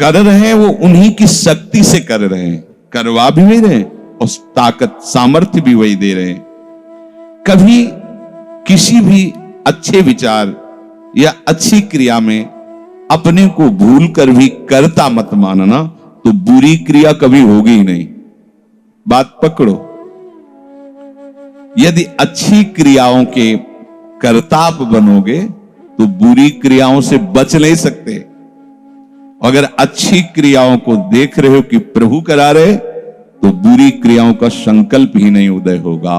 कर रहे हैं वो उन्हीं की शक्ति से कर रहे हैं, करवा भी वही रहे और ताकत सामर्थ्य भी वही दे रहे हैं। कभी किसी भी अच्छे विचार या अच्छी क्रिया में अपने को भूल कर भी करता मत मानना, तो बुरी क्रिया कभी होगी ही नहीं। बात पकड़ो। यदि अच्छी क्रियाओं के कर्ता आप बनोगे तो बुरी क्रियाओं से बच नहीं सकते। अगर अच्छी क्रियाओं को देख रहे हो कि प्रभु करा रहे, तो बुरी क्रियाओं का संकल्प ही नहीं उदय होगा।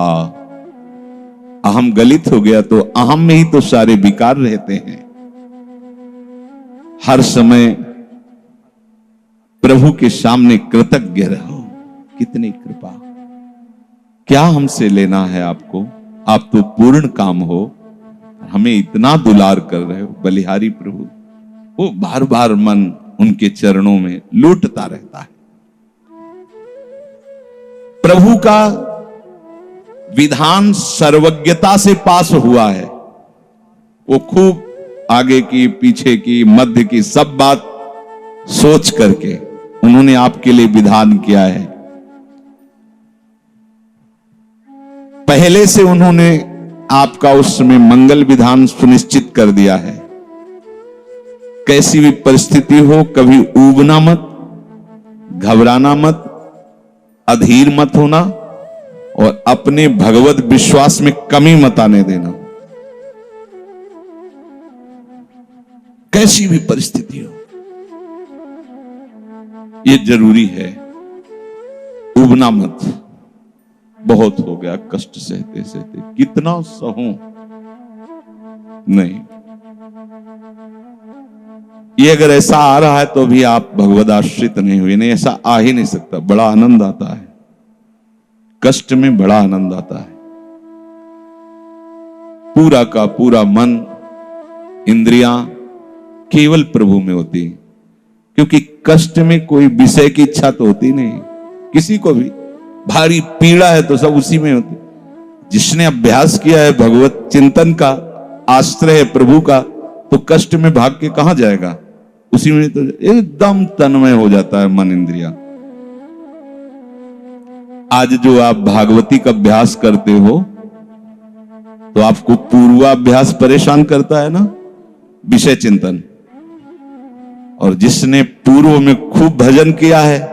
अहम गलित हो गया तो अहम में ही तो सारे विकार रहते हैं। हर समय प्रभु के सामने कृतज्ञ रहो। कितनी कृपा, क्या हमसे लेना है आपको, आप तो पूर्ण काम हो, हमें इतना दुलार कर रहे हो। बलिहारी प्रभु, वो बार बार मन उनके चरणों में लौटता रहता है। प्रभु का विधान सर्वज्ञता से पास हुआ है। वो खूब आगे की, पीछे की, मध्य की सब बात सोच करके उन्होंने आपके लिए विधान किया है। पहले से उन्होंने आपका उस समय मंगल विधान सुनिश्चित कर दिया है। कैसी भी परिस्थिति हो, कभी ऊबना मत, घबराना मत, अधीर मत होना और अपने भगवत विश्वास में कमी मत आने देना। कैसी भी परिस्थिति हो, ये जरूरी है। उबना मत। बहुत हो गया कष्ट सहते सहते, कितना सहूं। नहीं, ये अगर ऐसा आ रहा है तो भी आप भगवद आश्रित नहीं हुए। नहीं, ऐसा आ ही नहीं सकता। बड़ा आनंद आता है, कष्ट में बड़ा आनंद आता है। पूरा का पूरा मन, इंद्रियां केवल प्रभु में होती, क्योंकि कष्ट में कोई विषय की इच्छा तो होती नहीं। किसी को भी भारी पीड़ा है तो सब उसी में होती। जिसने अभ्यास किया है भगवत चिंतन का, आश्रय है प्रभु का, तो कष्ट में भाग के कहां जाएगा, उसी में तो एकदम तन्मय हो जाता है मन, इंद्रिया। आज जो आप भागवती का अभ्यास करते हो तो आपको पूर्वाभ्यास परेशान करता है ना, विषय चिंतन। और जिसने पूर्व में खूब भजन किया है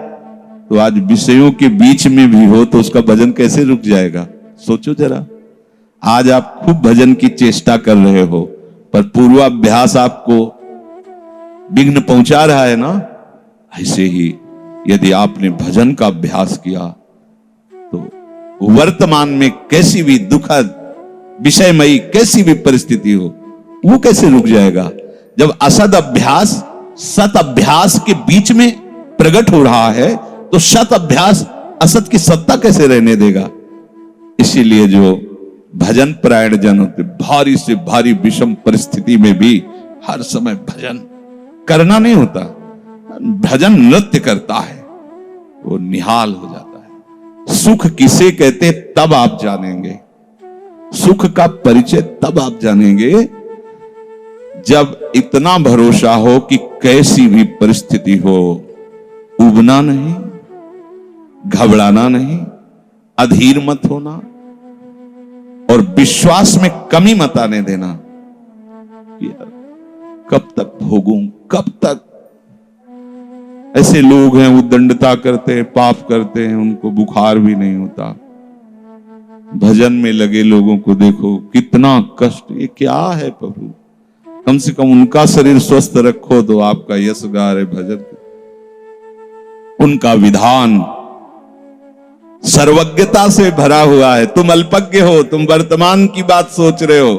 तो आज विषयों के बीच में भी हो तो उसका भजन कैसे रुक जाएगा। सोचो जरा, आज आप खूब भजन की चेष्टा कर रहे हो पर पूर्वाभ्यास आपको विघ्न पहुंचा रहा है ना। ऐसे ही यदि आपने भजन का अभ्यास किया तो वर्तमान में कैसी भी दुखद विषयमयी कैसी भी परिस्थिति हो, वो कैसे रुक जाएगा। जब असद अभ्यास सत अभ्यास के बीच में प्रकट हो रहा है तो सत अभ्यास असत की सत्ता कैसे रहने देगा। इसीलिए जो भजन परायण जन होते, भारी से भारी विषम परिस्थिति में भी हर समय भजन करना नहीं होता, भजन नृत्य करता है, वो निहाल हो जाता है। सुख किसे कहते तब आप जानेंगे, सुख का परिचय तब आप जानेंगे जब इतना भरोसा हो कि कैसी भी परिस्थिति हो, उबना नहीं, घबराना नहीं, अधीर मत होना और विश्वास में कमी मत आने देना। कब तक भोगूं, कब तक। ऐसे लोग हैं उद्दंडता करते हैं, पाप करते हैं, उनको बुखार भी नहीं होता। भजन में लगे लोगों को देखो कितना कष्ट। ये क्या है प्रभु, कम से कम उनका शरीर स्वस्थ रखो तो आपका यश गा रहे भजन। उनका विधान सर्वज्ञता से भरा हुआ है। तुम अल्पज्ञ हो, तुम वर्तमान की बात सोच रहे हो।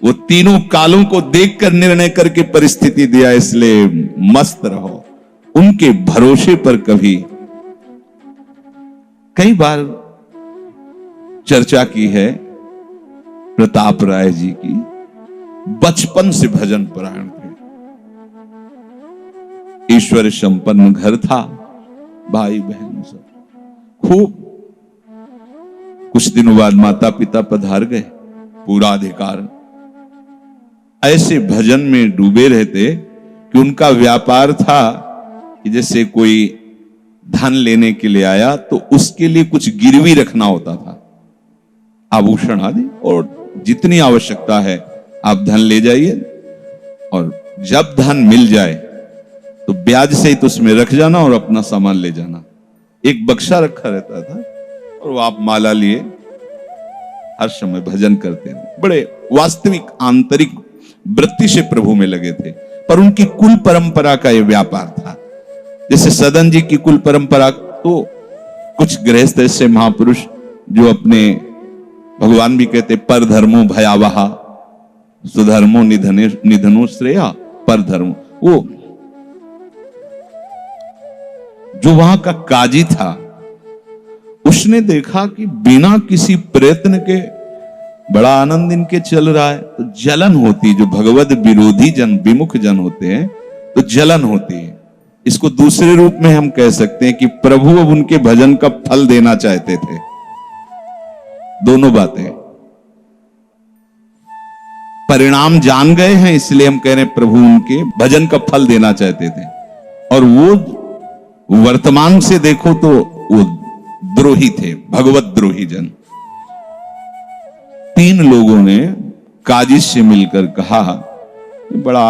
वो तीनों कालों को देखकर निर्णय करके परिस्थिति दिया, इसलिए मस्त रहो उनके भरोसे पर। कभी कई बार चर्चा की है प्रताप राय जी की, बचपन से भजन परायण थे, ईश्वर संपन्न घर था, भाई बहन सब खूब। कुछ दिनों बाद माता पिता पधार गए, पूरा अधिकार। ऐसे भजन में डूबे रहते कि उनका व्यापार था कि जैसे कोई धन लेने के लिए आया तो उसके लिए कुछ गिरवी रखना होता था, आभूषण आदि, और जितनी आवश्यकता है आप धन ले जाइए, और जब धन मिल जाए तो ब्याज सहित उसमें रख जाना और अपना सामान ले जाना। एक बक्सा रखा रहता था और वो आप माला लिए हर समय भजन करते थे। बड़े वास्तविक आंतरिक वृत्ति से प्रभु में लगे थे, पर उनकी कुल परंपरा का यह व्यापार था। जैसे सदन जी की कुल परंपरा, तो कुछ गृहस्थ ऐसे महापुरुष जो अपने, भगवान भी कहते पर धर्मो भयावहा सुधर्मो निधनो श्रेया पर धर्मो, वो जो वहां का काजी था उसने देखा कि बिना किसी प्रयत्न के बड़ा आनंद इनके चल रहा है, तो जलन होती, जो भगवत विरोधी जन विमुख जन होते हैं तो जलन होती है। इसको दूसरे रूप में हम कह सकते हैं कि प्रभु अब उनके भजन का फल देना चाहते थे। दोनों बातें, परिणाम जान गए हैं इसलिए हम कह रहे हैं प्रभु उनके भजन का फल देना चाहते थे, और वो वर्तमान से देखो तो वो द्रोही थे, भगवत द्रोही जन। 3 लोगों ने काजी से मिलकर कहा बड़ा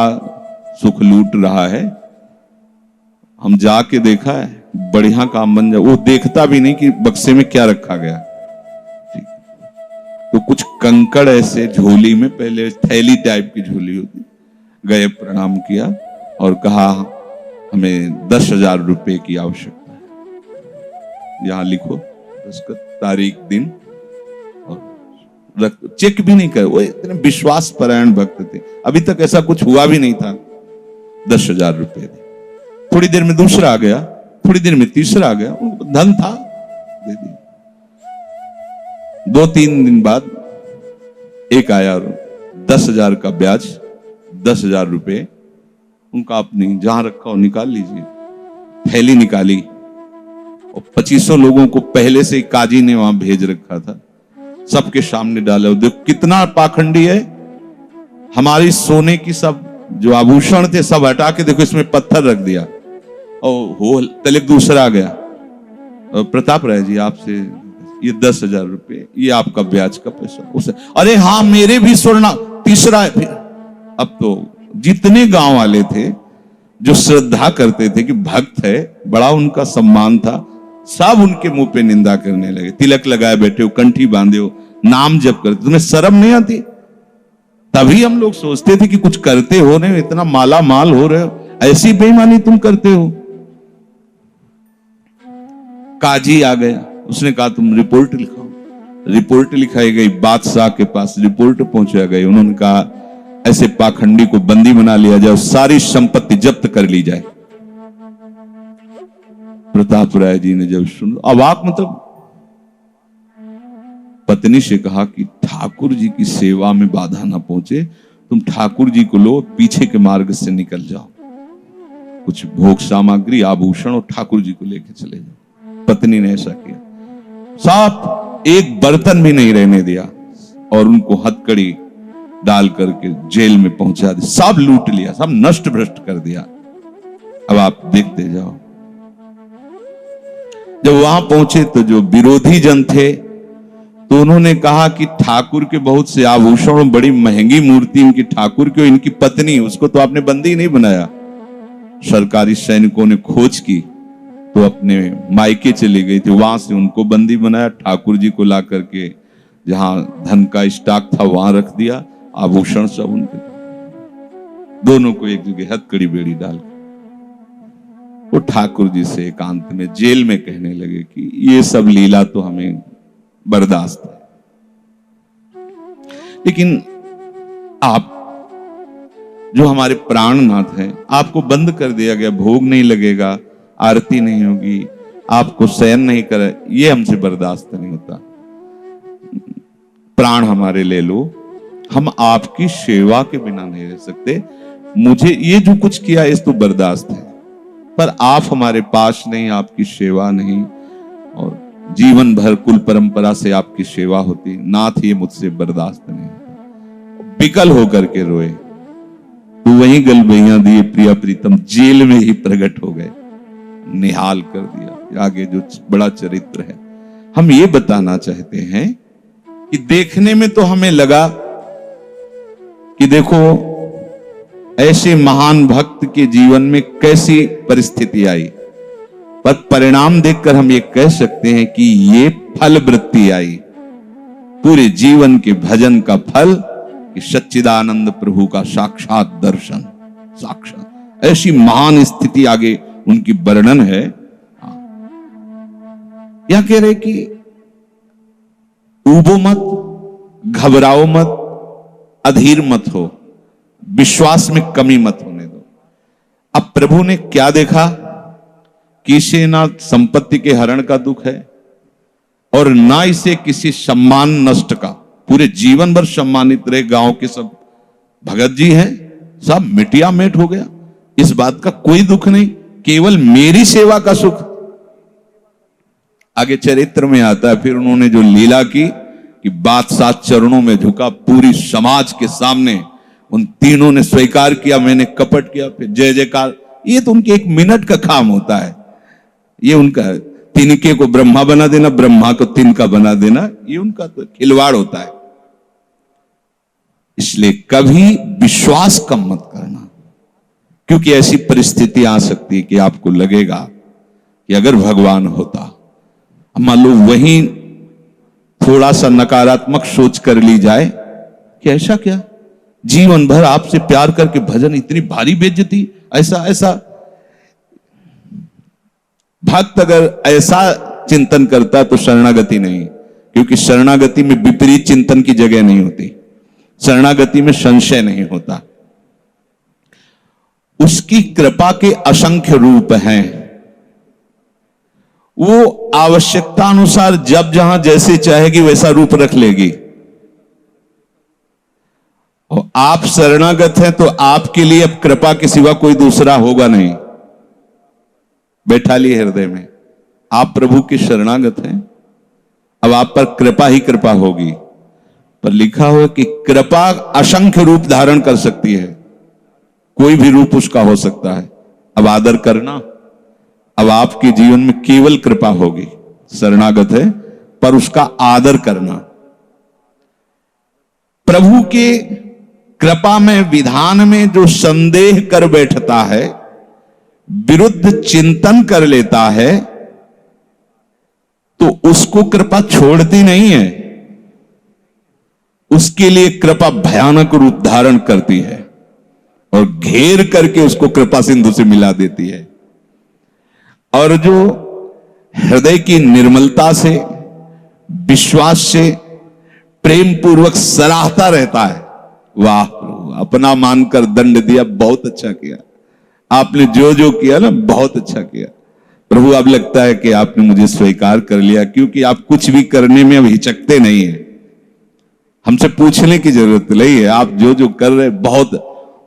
सुख लूट रहा है, हम जाके देखा है बढ़िया काम बन जाए। वो देखता भी नहीं कि बक्से में क्या रखा गया। तो कुछ कंकड़ ऐसे झोली में, पहले थैली टाइप की झोली होती, गए प्रणाम किया और कहा हमें 10,000 रुपए की आवश्यकता है, यहां लिखो उसका तारीख दिन, और चेक भी नहीं कर। वो इतने विश्वास परायण भक्त थे, अभी तक ऐसा कुछ हुआ भी नहीं था। 10,000 रुपए दे। थोड़ी देर में दूसरा आ गया, थोड़ी देर में तीसरा आ गया, धन था दे दिया। 2-3 दिन बाद एक आया और 10,000 का ब्याज, 10,000 रुपए उनका, अपनी जहां रखा हो निकाल लीजिए। थैली निकाली और 2500 लोगों को पहले से काजी ने वहां भेज रखा था, सबके सामने डाला। देखो कितना पाखंडी है, हमारी सोने की सब जो आभूषण थे सब हटा के देखो इसमें पत्थर रख दिया, और हो तले दूसरा आ गया। और प्रताप राय जी आपसे ये 10,000 रुपए, ये आपका ब्याज का पैसा। उसे अरे हाँ मेरे भी स्वर्ण, तीसरा है। फिर अब तो जितने गांव वाले थे जो श्रद्धा करते थे कि भक्त है, बड़ा उनका सम्मान था, सब उनके मुंह पे निंदा करने लगे। तिलक लगाए बैठे हो, कंठी बांधे हो, नाम जप करते, तुम्हें शर्म नहीं आती? तभी हम लोग सोचते थे कि कुछ करते हो, नहीं इतना माला माल हो रहे हो, ऐसी बेईमानी तुम करते हो। काजी आ गया, उसने कहा तुम रिपोर्ट लिखाओ। रिपोर्ट लिखाई गई, बादशाह के पास रिपोर्ट पहुंचा गई। उन्होंने कहा ऐसे पाखंडी को बंदी बना लिया जाए, सारी संपत्ति जब्त कर ली जाए। प्रताप राय जी ने जब सुना, अवाक, मतलब पत्नी से कहा कि ठाकुर जी की सेवा में बाधा ना पहुंचे, तुम ठाकुर जी को लो, पीछे के मार्ग से निकल जाओ, कुछ भोग सामग्री आभूषण और ठाकुर जी को लेके चले जाओ। पत्नी ने ऐसा किया, साफ एक बर्तन भी नहीं रहने दिया और उनको हथकड़ी डाल करके जेल में पहुंचा दिया, सब लूट लिया, सब नष्ट भ्रष्ट कर दिया। अब आप देखते जाओ। जब वहां पहुंचे तो जो विरोधी जन थे तो उन्होंने कहा कि ठाकुर के बहुत से आभूषण, बड़ी महंगी मूर्ति इनकी ठाकुर की, इनकी पत्नी, उसको तो आपने बंदी नहीं बनाया। सरकारी सैनिकों ने खोज की तो अपने मायके चली गई थी, वहां से उनको बंदी बनाया, ठाकुर जी को ला करके जहां धन का स्टॉक था वहां रख दिया, आभूषण सब उनके, दोनों को एक जगह हथकड़ी बेड़ी डाल वो ठाकुर जी से एकांत में जेल में कहने लगे कि ये सब लीला तो हमें बर्दाश्त है, लेकिन आप जो हमारे प्राणनाथ हैं, आपको बंद कर दिया गया, भोग नहीं लगेगा, आरती नहीं होगी, आपको शयन नहीं करे, ये हमसे बर्दाश्त नहीं होता। प्राण हमारे ले लो, हम आपकी सेवा के बिना नहीं रह सकते। मुझे ये जो कुछ किया इस तो बर्दाश्त है, पर आप हमारे पास नहीं, आपकी सेवा नहीं, और जीवन भर कुल परंपरा से आपकी सेवा होती, नाथ ये मुझसे बर्दाश्त नहीं होता। विकल होकर के रोए, तो वहीं गलबैया दिए प्रिया प्रीतम जेल में ही प्रकट हो गए। निहाल कर दिया। आगे जो बड़ा चरित्र है, हम ये बताना चाहते हैं कि देखने में तो हमें लगा कि देखो ऐसे महान भक्त के जीवन में कैसी परिस्थिति आई, पर परिणाम देखकर हम ये कह सकते हैं कि ये फल वृत्ति आई, पूरे जीवन के भजन का फल कि सच्चिदानंद प्रभु का साक्षात दर्शन, साक्षात ऐसी महान स्थिति आगे उनकी वर्णन है। यह कह रहे कि ऊबो मत, घबराओ मत, अधीर मत हो, विश्वास में कमी मत होने दो। अब प्रभु ने क्या देखा कि इसे ना संपत्ति के हरण का दुख है और ना इसे किसी सम्मान नष्ट का, पूरे जीवन भर सम्मानित रहे, गांव के सब भगत जी हैं, सब मिटिया मेट हो गया, इस बात का कोई दुख नहीं, केवल मेरी सेवा का सुख। आगे चरित्र में आता है फिर उन्होंने जो लीला की कि बादशाह चरणों में झुका, पूरी समाज के सामने उन तीनों ने स्वीकार किया मैंने कपट किया, फिर जय जयकार। ये तो उनके एक मिनट का काम होता है, ये उनका तिनके को ब्रह्मा बना देना, ब्रह्मा को तिनका बना देना, ये उनका तो खिलवाड़ होता है। इसलिए कभी विश्वास कम मत करना, क्योंकि ऐसी परिस्थिति आ सकती है कि आपको लगेगा कि अगर भगवान होता, मान लो वहीं थोड़ा सा नकारात्मक सोच कर ली जाए कि ऐसा क्या, जीवन भर आपसे प्यार करके भजन, इतनी भारी बेइज्जती, ऐसा ऐसा। भक्त अगर ऐसा चिंतन करता तो शरणागति नहीं, क्योंकि शरणागति में विपरीत चिंतन की जगह नहीं होती, शरणागति में संशय नहीं होता। उसकी कृपा के असंख्य रूप हैं, वो आवश्यकता अनुसार जब जहां जैसे चाहेगी वैसा रूप रख लेगी। और आप शरणागत हैं तो आपके लिए अब कृपा के सिवा कोई दूसरा होगा नहीं। बैठा लिए हृदय में, आप प्रभु के शरणागत हैं, अब आप पर कृपा ही कृपा होगी। पर लिखा हो कि कृपा असंख्य रूप धारण कर सकती है, कोई भी रूप उसका हो सकता है। अब आदर करना, अब आपके जीवन में केवल कृपा होगी, शरणागत है पर उसका आदर करना। प्रभु के कृपा में, विधान में जो संदेह कर बैठता है, विरुद्ध चिंतन कर लेता है, तो उसको कृपा छोड़ती नहीं है, उसके लिए कृपा भयानक रूप धारण करती है और घेर करके उसको कृपा सिंधु से मिला देती है। और जो हृदय की निर्मलता से, विश्वास से, प्रेम पूर्वक सराहता रहता है, वाह प्रभु अपना मानकर दंड दिया, बहुत अच्छा किया, आपने जो जो किया ना बहुत अच्छा किया प्रभु। अब लगता है कि आपने मुझे स्वीकार कर लिया, क्योंकि आप कुछ भी करने में अब हिचकते नहीं है, हमसे पूछने की जरूरत नहीं है, आप जो जो कर रहे बहुत।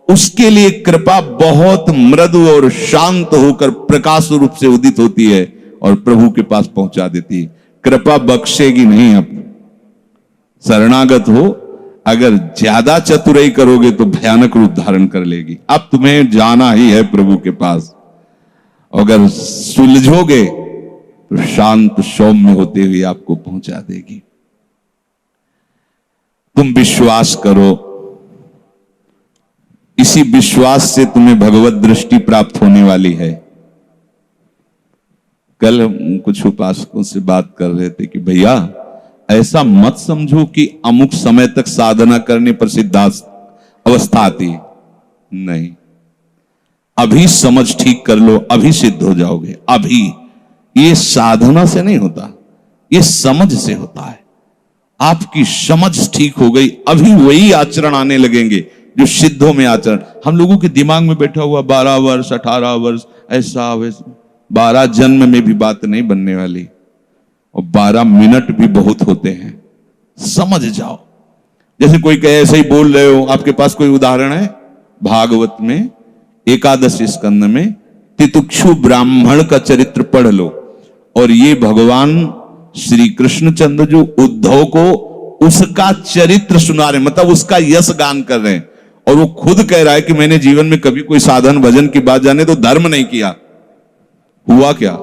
उसके लिए कृपा बहुत मृदु और शांत होकर प्रकाश रूप से उदित होती है और प्रभु के पास पहुंचा देती है। कृपा बख्शेगी नहीं। आप शरणागत हो, अगर ज्यादा चतुराई करोगे तो भयानक रूप धारण कर लेगी। अब तुम्हें जाना ही है प्रभु के पास, अगर सुलझोगे तो शांत सौम्य होते हुए आपको पहुंचा देगी। तुम विश्वास करो, इसी विश्वास से तुम्हें भगवत दृष्टि प्राप्त होने वाली है। कल हम कुछ उपासकों से बात कर रहे थे कि भैया ऐसा मत समझो कि अमुक समय तक साधना करने पर सिद्धार्थ अवस्था आती है, नहीं, अभी समझ ठीक कर लो, अभी सिद्ध हो जाओगे। अभी ये साधना से नहीं होता, ये समझ से होता है। आपकी समझ ठीक हो गई, अभी वही आचरण आने लगेंगे जो सिद्धों में आचरण। हम लोगों के दिमाग में बैठा हुआ 12 वर्ष 18 वर्ष ऐसा वैसा, 12 जन्म में भी बात नहीं बनने वाली, और 12 मिनट भी बहुत होते हैं। समझ जाओ, जैसे कोई कहे ऐसे ही बोल रहे हो। आपके पास कोई उदाहरण है? भागवत में 11 स्कंद में तितिक्षु ब्राह्मण का चरित्र पढ़ लो, और ये भगवान श्री कृष्णचंद्र जो उद्धव को उसका चरित्र सुना रहे, मतलब उसका यश गान कर रहे हैं, और वो खुद कह रहा है कि मैंने जीवन में कभी कोई साधन भजन की बात जाने तो धर्म नहीं किया, हुआ क्या?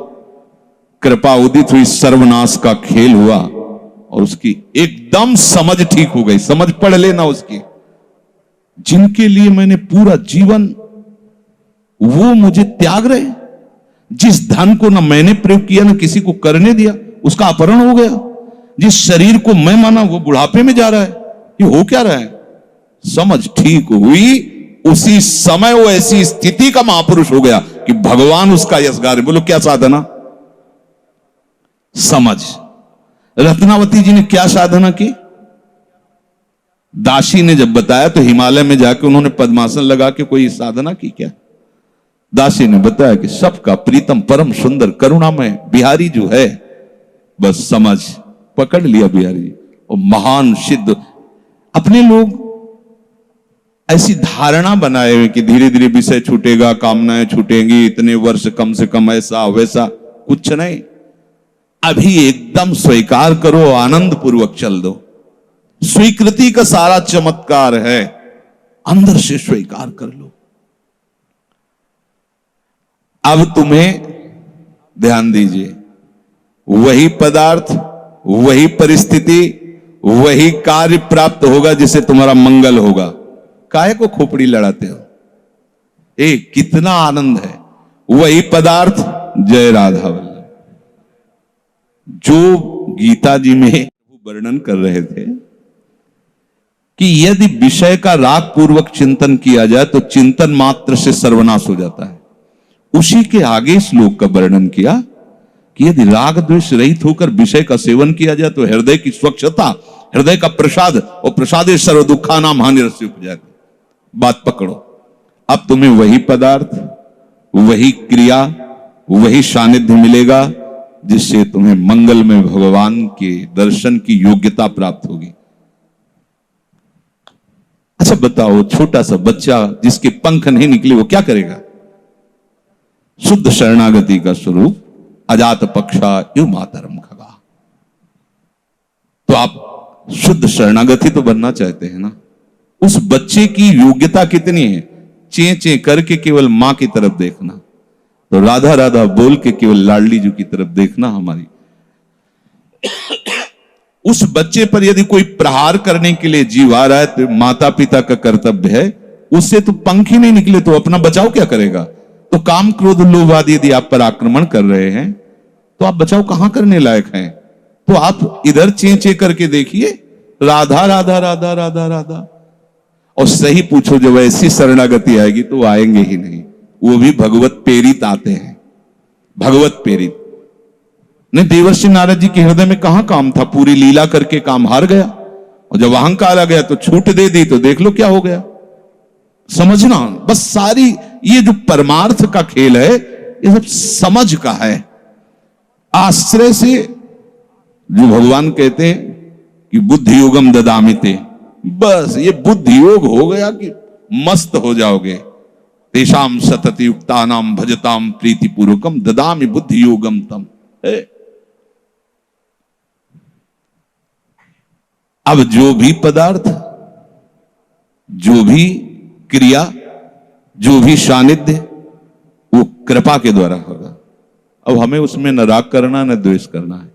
कृपा उदित हुई, सर्वनाश का खेल हुआ और उसकी एकदम समझ ठीक हो गई। समझ पढ़ लेना उसकी। जिनके लिए मैंने पूरा जीवन, वो मुझे त्याग रहे। जिस धन को ना मैंने प्रयोग किया ना किसी को करने दिया, उसका अपहरण हो गया। जिस शरीर को मैं माना वो बुढ़ापे में जा रहा है। ये हो क्या रहा है? समझ ठीक हुई, उसी समय वो ऐसी स्थिति का महापुरुष हो गया कि भगवान उसका यशगार। बोलो क्या साधना? समझ। रत्नावती जी ने क्या साधना की? दासी ने जब बताया तो हिमालय में जाके उन्होंने पद्मासन लगा के कोई साधना की क्या? दासी ने बताया कि सबका प्रीतम परम सुंदर करुणामय बिहारी जो है, बस समझ पकड़ लिया बिहारी। और महान सिद्ध। अपने लोग ऐसी धारणा बनाए हुए कि धीरे धीरे विषय छूटेगा, कामनाएं छूटेंगी, इतने वर्ष कम से कम, ऐसा वैसा। कुछ नहीं, अभी एकदम स्वीकार करो, आनंद पूर्वक चल दो। स्वीकृति का सारा चमत्कार है, अंदर से स्वीकार कर लो। अब तुम्हें ध्यान दीजिए, वही पदार्थ, वही परिस्थिति, वही कार्य प्राप्त होगा जिससे तुम्हारा मंगल होगा। काहे को खोपड़ी लड़ाते हो? कितना आनंद है। वही पदार्थ, जय राधा वल्लभ। जो गीता जी में वर्णन कर रहे थे कि यदि विषय का राग पूर्वक चिंतन किया जाए तो चिंतन मात्र से सर्वनाश हो जाता है। उसी के आगे श्लोक का वर्णन किया कि यदि राग द्वेष रहित होकर विषय का सेवन किया जाए तो हृदय की स्वच्छता, हृदय का प्रसाद, और प्रसादे सर्व दुखा नाम हानिरस्य उपजाति। बात पकड़ो। अब तुम्हें वही पदार्थ, वही क्रिया, वही सानिध्य मिलेगा जिससे तुम्हें मंगल में भगवान के दर्शन की योग्यता प्राप्त होगी। अच्छा बताओ, छोटा सा बच्चा जिसके पंख नहीं निकले वो क्या करेगा? शुद्ध शरणागति का स्वरूप अजात पक्षा यु मातरम खगा। तो आप शुद्ध शरणागति तो बनना चाहते हैं ना? उस बच्चे की योग्यता कितनी है? चे चे करके केवल मां की तरफ देखना, तो राधा राधा बोल के केवल लाडली जी की तरफ देखना। हमारी उस बच्चे पर यदि कोई प्रहार करने के लिए जीव आ रहा है तो माता पिता का कर्तव्य है, उससे तो पंख ही नहीं निकले तो अपना बचाव क्या करेगा? तो काम क्रोध लोभ आदि यदि आप पर आक्रमण कर रहे हैं तो आप बचाव कहां करने लायक हैं? तो आप इधर चे चे करके देखिए, राधा राधा राधा राधा राधा। और सही पूछो, जब ऐसी शरणागति आएगी तो आएंगे ही नहीं। वो भी भगवत प्रेरित आते हैं, भगवत प्रेरित। नहीं, देवर्षि नारद जी के हृदय में कहां काम था? पूरी लीला करके काम हार गया, और जब अहंकार आ गया तो छूट दे दी तो देख लो क्या हो गया। समझना, बस सारी ये जो परमार्थ का खेल है ये सब समझ का है। आश्रय से जो भगवान कहते हैं कि बुद्धि योगम ददामिते, बस ये बुद्धि योग हो गया कि मस्त हो जाओगे। तेषाम सतत युक्तानाम भजताम प्रीति पूर्वकम ददामि बुद्धि योगम तम। अब जो भी पदार्थ, जो भी क्रिया, जो भी सानिध्य, वो कृपा के द्वारा होगा। अब हमें उसमें न राग करना न द्वेष करना है।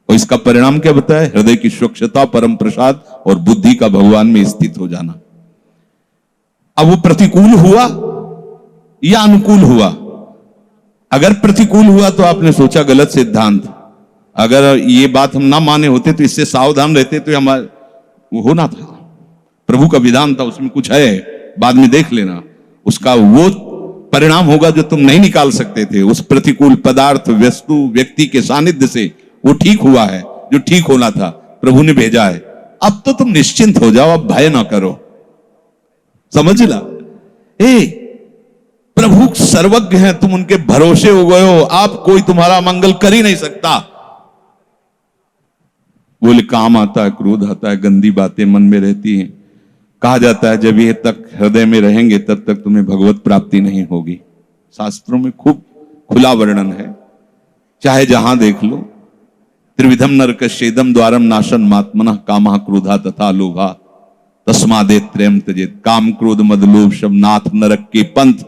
और इसका परिणाम क्या बताया? हृदय की स्वच्छता, परम प्रसाद और बुद्धि का भगवान में स्थित हो जाना। अब वो प्रतिकूल हुआ या अनुकूल हुआ? अगर प्रतिकूल हुआ तो आपने सोचा गलत सिद्धांत। अगर ये बात हम ना माने होते तो इससे सावधान रहते तो हमारा होना था। प्रभु का विधान था, उसमें कुछ है, बाद में देख लेना। उसका वो परिणाम होगा जो तुम नहीं निकाल सकते थे। उस प्रतिकूल पदार्थ, वस्तु, व्यक्ति के सानिध्य से वो ठीक हुआ है जो ठीक होना था, प्रभु ने भेजा है। अब तो तुम निश्चिंत हो जाओ, अब भय ना करो। समझ ला? प्रभु सर्वज्ञ हैं, तुम उनके भरोसे हो गए हो, आप कोई तुम्हारा मंगल कर ही नहीं सकता। बोले काम आता है, क्रोध आता है, गंदी बातें मन में रहती हैं। कहा जाता है जब ये तक हृदय में रहेंगे तब तक तुम्हें भगवत प्राप्ति नहीं होगी। शास्त्रों में खूब खुला वर्णन है, चाहे जहां देख लो। त्रिविधम नरकस्येदम द्वारम नाशन मात्मनः कामः क्रोधा तथा लोभा तस्मादे त्रयम त्यजेत। काम क्रोध मद लोभ सब नाथ नरक के पंथ।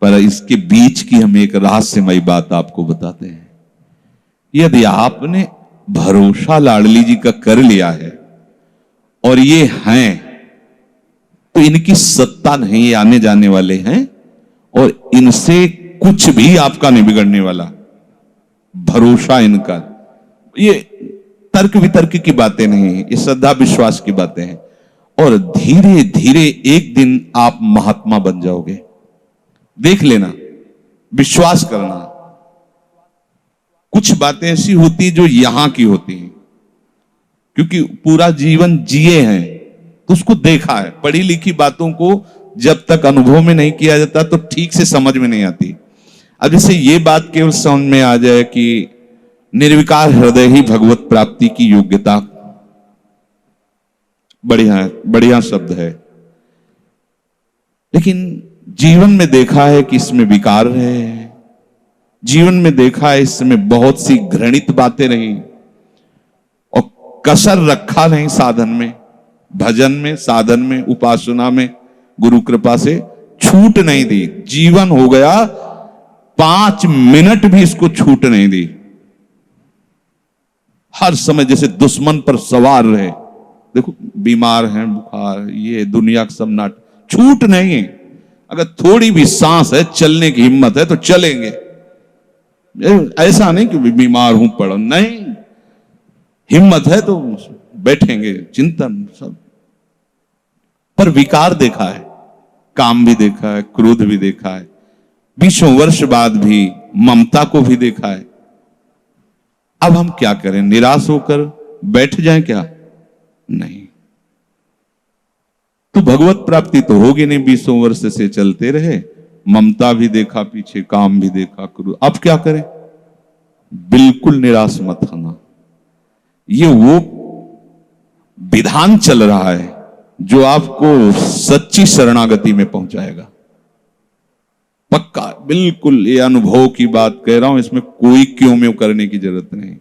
पर इसके बीच की हम एक रहस्यमयी बात आपको बताते हैं। यदि आपने भरोसा लाडली जी का कर लिया है और ये हैं, तो इनकी सत्ता नहीं, ये आने जाने वाले हैं और इनसे कुछ भी आपका नहीं बिगड़ने वाला। भरोसा इनका, ये तर्क वितर्क की बातें नहीं है, ये श्रद्धा विश्वास की बातें हैं। और धीरे धीरे एक दिन आप महात्मा बन जाओगे। देख लेना, विश्वास करना। कुछ बातें ऐसी होती जो यहां की होती हैं, क्योंकि पूरा जीवन जिए हैं तो उसको देखा है। पढ़ी लिखी बातों को जब तक अनुभव में नहीं किया जाता तो ठीक से समझ में नहीं आती। अब जैसे ये बात केवल समझ में आ जाए कि निर्विकार हृदय ही भगवत प्राप्ति की योग्यता, बढ़िया बढ़िया शब्द है, लेकिन जीवन में देखा है कि इसमें विकार है, जीवन में देखा है इसमें बहुत सी घृणित बातें रही और कसर रखा नहीं साधन में, भजन में, साधन में, उपासना में, गुरु कृपा से छूट नहीं दी। जीवन हो गया 5 मिनट भी इसको छूट नहीं दी। हर समय जैसे दुश्मन पर सवार रहे। देखो बीमार हैं, बुखार, ये दुनिया का सब नाट, छूट नहीं है। अगर थोड़ी भी सांस है, चलने की हिम्मत है तो चलेंगे। ऐसा नहीं कि बीमार हूं पड़ा, नहीं, हिम्मत है तो बैठेंगे, चिंतन सब। पर विकार देखा है, काम भी देखा है, क्रोध भी देखा है, 20 वर्ष बाद भी ममता को भी देखा है। अब हम क्या करें? निराश होकर बैठ जाएं क्या? नहीं। तो भगवत प्राप्ति तो होगी नहीं। 20 वर्ष से चलते रहे, ममता भी देखा पीछे, काम भी देखा, क्रोध। अब क्या करें? बिल्कुल निराश मत होना। ये वो विधान चल रहा है जो आपको सच्ची शरणागति में पहुंचाएगा, पक्का, बिल्कुल। ये अनुभव की बात कह रहा हूं, इसमें कोई क्यों में करने की जरूरत नहीं।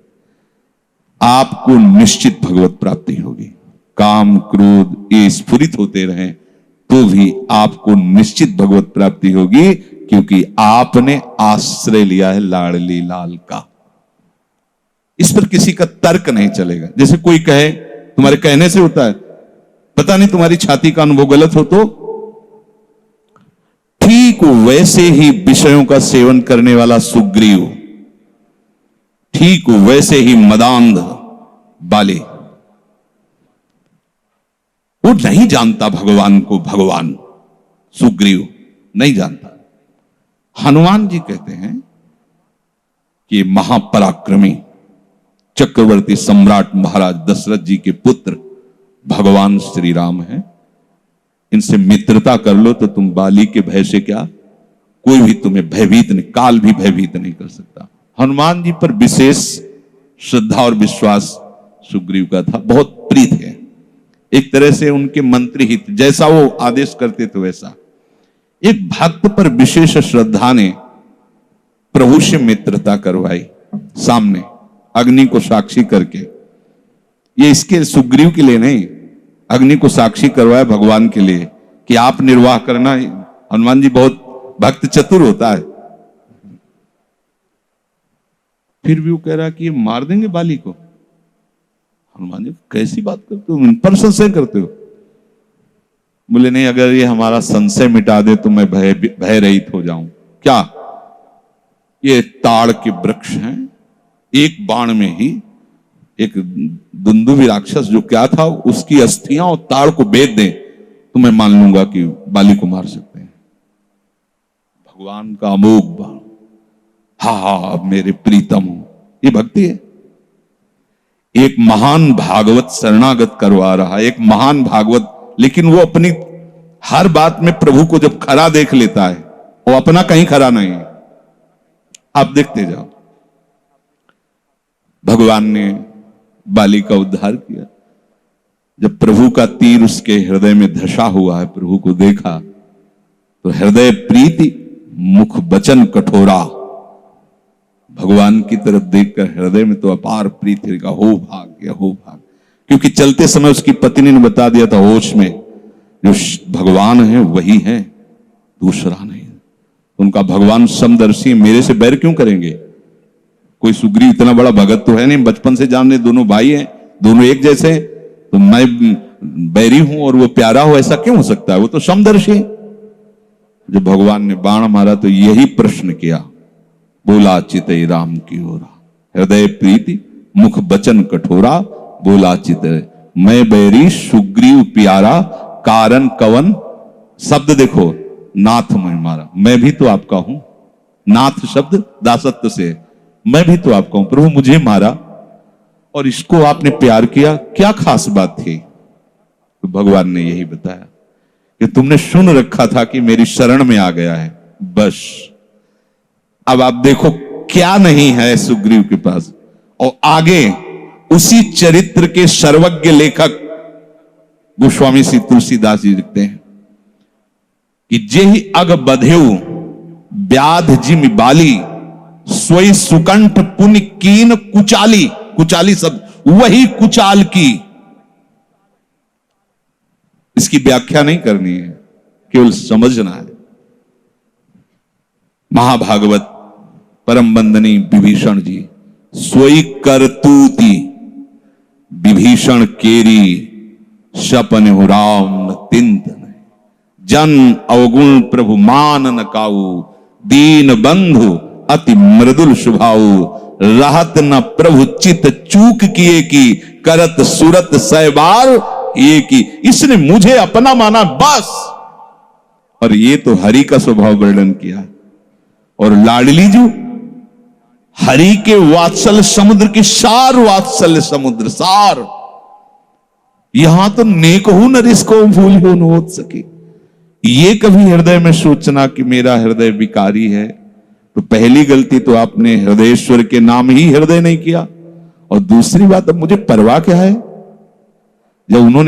आपको निश्चित भगवत प्राप्ति होगी। काम क्रोध ये स्फुरित होते रहें तो भी आपको निश्चित भगवत प्राप्ति होगी, क्योंकि आपने आश्रय लिया है लाडली लाल का। इस पर किसी का तर्क नहीं चलेगा। जैसे कोई कहे, तुम्हारे कहने से होता है, पता नहीं तुम्हारी छाती का अनुभव गलत हो तो ठीक वैसे ही विषयों का सेवन करने वाला सुग्रीव, ठीक वैसे ही मदांध बाली, वो नहीं जानता भगवान को। भगवान सुग्रीव नहीं जानता। हनुमान जी कहते हैं कि महापराक्रमी चक्रवर्ती सम्राट महाराज दशरथ जी के पुत्र भगवान श्री राम हैं। इनसे मित्रता कर लो तो तुम बाली के भय से क्या, कोई भी तुम्हें भयभीत नहीं, काल भी भयभीत नहीं कर सकता। हनुमान जी पर विशेष श्रद्धा और विश्वास सुग्रीव का था, बहुत प्रीत है। एक तरह से उनके मंत्री हित, जैसा वो आदेश करते थे वैसा। एक भक्त पर विशेष श्रद्धा ने प्रभु से मित्रता करवाई, सामने अग्नि को साक्षी करके। ये इसके सुग्रीव के लिए नहीं, अग्नि को साक्षी करवाया भगवान के लिए कि आप निर्वाह करना। हनुमान जी बहुत भक्त चतुर होता है। फिर भी वो कह रहा कि ये मार देंगे बाली को। हनुमान जी कैसी बात करते हो, इन पर संशय करते हो? बोले नहीं, अगर ये हमारा संशय मिटा दे तो मैं भय रहित हो जाऊं। क्या? ये ताड़ के वृक्ष हैं, एक बाण में ही एक दुंदुभी राक्षस जो क्या था, उसकी अस्थियां और ताड़ को बेच दें तो मैं मान लूंगा कि बाली को मार सकते हैं। भगवान का अमोघ बाण, हा हा मेरे प्रीतम हो, ये भक्ति है। एक महान भागवत शरणागत करवा रहा है, एक महान भागवत, लेकिन वो अपनी हर बात में प्रभु को जब खरा देख लेता है, वो अपना कहीं खरा नहीं है। आप देखते जाओ, भगवान ने बाली का उद्धार किया। जब प्रभु का तीर उसके हृदय में धसा हुआ है, प्रभु को देखा तो हृदय प्रीति, मुख वचन कठोरा। भगवान की तरफ देखकर हृदय में तो अपार प्रीति का हो भाग्य, हो भाग्य। क्योंकि चलते समय उसकी पत्नी ने बता दिया था होश में, जो भगवान है वही है, दूसरा नहीं। तो उनका भगवान समदर्शी मेरे से बैर क्यों करेंगे? कोई सुग्रीव इतना बड़ा भगत तो है नहीं, बचपन से जान रहे, दोनों भाई हैं, दोनों एक जैसे, तो मैं बैरी हूं और वो प्यारा हो, ऐसा क्यों हो सकता है? वो तो समदर्शी। जब भगवान ने बाण मारा तो यही प्रश्न किया, बोला चितई राम की ओरा, हृदय प्रीति मुख बचन कठोरा, बोला चितई मैं बैरी सुग्रीव प्यारा, कारण कवन, शब्द देखो, नाथ मैं मारा, मैं भी तो आपका हूं, नाथ शब्द दासत्व से, मैं भी तो आपका हूं, प्रभु मुझे मारा और इसको आपने प्यार किया, क्या खास बात थी? तो भगवान ने यही बताया कि तुमने सुन रखा था कि मेरी शरण में आ गया है, बस। अब आप देखो क्या नहीं है सुग्रीव के पास। और आगे उसी चरित्र के सर्वज्ञ लेखक गोस्वामी श्री तुलसीदास जी लिखते हैं कि जेहि अग बधेउ व्याध जिमि बाली, सोई सुकंठ पुण्य कीन कुचाली, कुचाली शब्द वही कुचाल की। इसकी व्याख्या नहीं करनी है, केवल समझना है। महाभागवत परम वंदनीय विभीषण जी, सोई करतूती विभीषण केरी, सपन हो राम न तिंतन, जन अवगुण प्रभु मान न काऊ, दीन बंधु अति मृदुल स्वभाव, रहत न प्रभु चित चूक किए की, करत सुरत सहबार ये की। इसने मुझे अपना माना बस। और ये तो हरि का स्वभाव वर्णन किया। और लाडली जो हरि के वात्सल्य समुद्र की सार, वात्सल्य समुद्र सार, यहां तो नेक हूं न रिसको भूल हो न हो सके। ये कभी हृदय में सोचना कि मेरा हृदय विकारी है, तो पहली गलती तो आपने हृदयेश्वर के नाम ही हृदय नहीं किया। और दूसरी बात, अब मुझे परवाह क्या है? जब उन्होंने